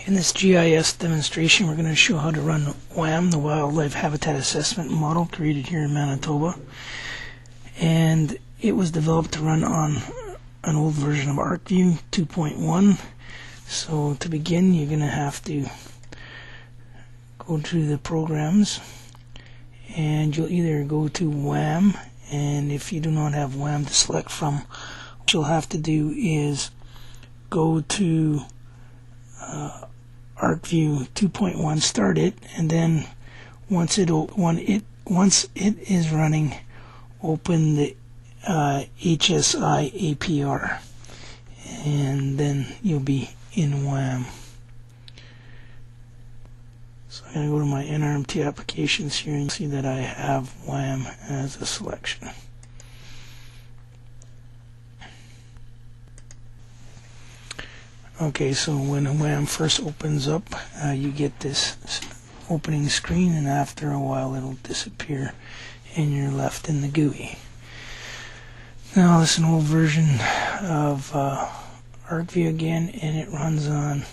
In this GIS demonstration, we're going to show how to run WHAM, the Wildlife Habitat Assessment Model, created here in Manitoba. And it was developed to run on an old version of ArcView 2.1. So to begin, you're going to have to go to the programs, and you'll either go to WHAM, and if you do not have WHAM to select from, what you'll have to do is go to ArcView 2.1, start it, and then once it is running, open the HSI APR, and then you'll be in WHAM. So I'm going to go to my NRMT applications here and see that I have WHAM as a selection. Okay, so when WHAM first opens up, you get this opening screen, and after a while it'll disappear and you're left in the GUI. Now this is an old version of ArcView again, and it runs on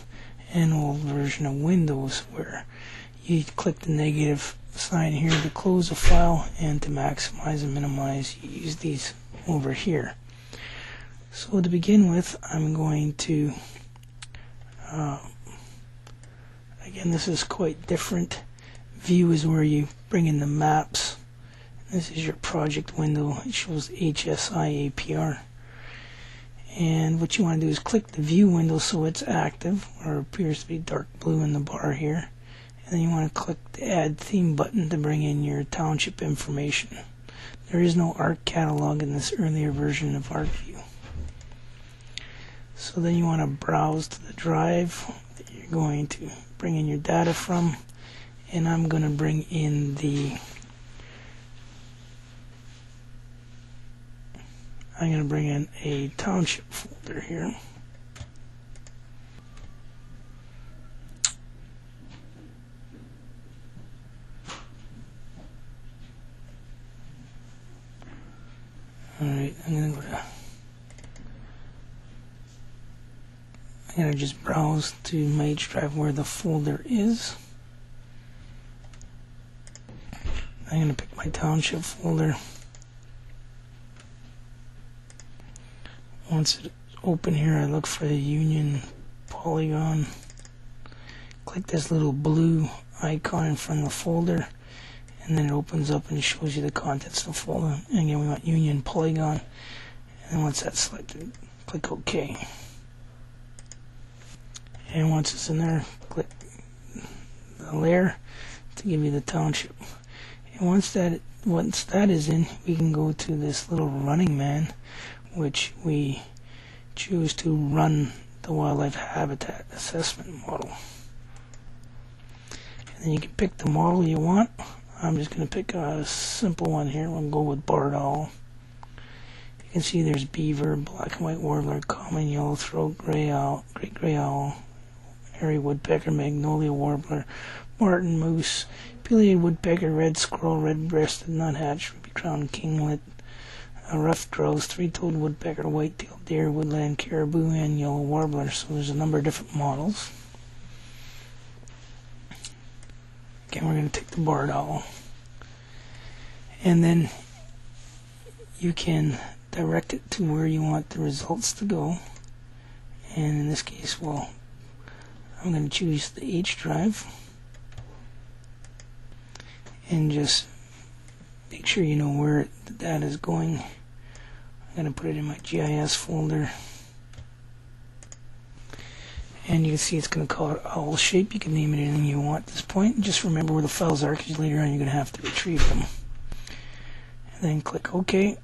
an old version of Windows where you click the negative sign here to close a file, and to maximize and minimize you use these over here. So to begin with, I'm going to again, this is quite different. View is where you bring in the maps. This is your project window. It shows HSI APR. And what you want to do is click the view window so it's active, or appears to be dark blue in the bar here. And then you want to click the Add Theme button to bring in your township information. There is no ARC catalog in this earlier version of ArcView. So then you want to browse to the drive that you're going to bring in your data from, and I'm going to bring in a township folder here. Alright, I'm going to just browse to my H drive where the folder is. I'm going to pick my township folder. Once it's open here, I look for the Union polygon. Click this little blue icon in front of the folder, and then it opens up and shows you the contents of the folder. And again, we want Union polygon, and then once that's selected, click OK. And once it's in there, click the layer to give you the township. And once that is in, we can go to this little running man, which we choose to run the Wildlife Habitat Assessment Model. And then you can pick the model you want. I'm just going to pick a simple one here. We'll go with barred owl. You can see there's beaver, black and white warbler, common yellow-throat, gray owl, great gray owl, hairy woodpecker, magnolia warbler, martin, moose, pileated woodpecker, red squirrel, red-breasted nuthatch, ruby-crowned kinglet, a ruffed grouse, three-toed woodpecker, white-tailed deer, woodland caribou, and yellow warbler. So there's a number of different models. Again, we're going to take the barred owl, and then you can direct it to where you want the results to go. And in this case, well, I'm going to choose the H drive, and just make sure you know where the data is going. I'm going to put it in my GIS folder, and you can see it's going to call it owl shape. You can name it anything you want at this point. Just remember where the files are, because later on you're going to have to retrieve them. And then click OK,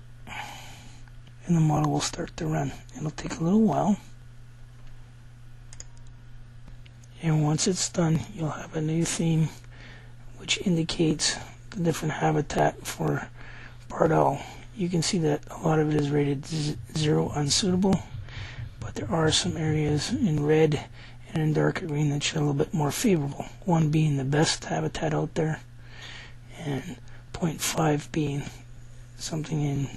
and the model will start to run. It'll take a little while. And once it's done, you'll have a new theme which indicates the different habitat for barred owl. You can see that a lot of it is rated 0 unsuitable, but there are some areas in red and in darker green that show a little bit more favorable. 1 being the best habitat out there, and 0.5 being something in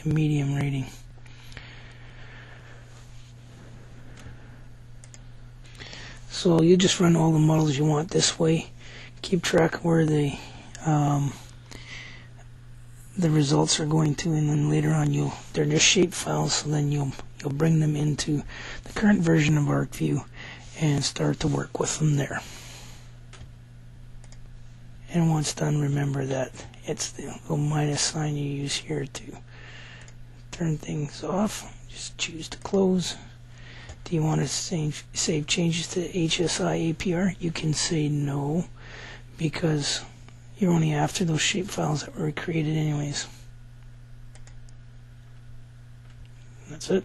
a medium rating. So you just run all the models you want this way. Keep track of where the results are going to, and then later on they're just shape files, so then you'll bring them into the current version of ArcView and start to work with them there. And once done, remember that it's the little minus sign you use here to turn things off. Just choose to close. Do you want to save changes to HSI APR? You can say no, because you're only after those shape files that were created anyways. That's it.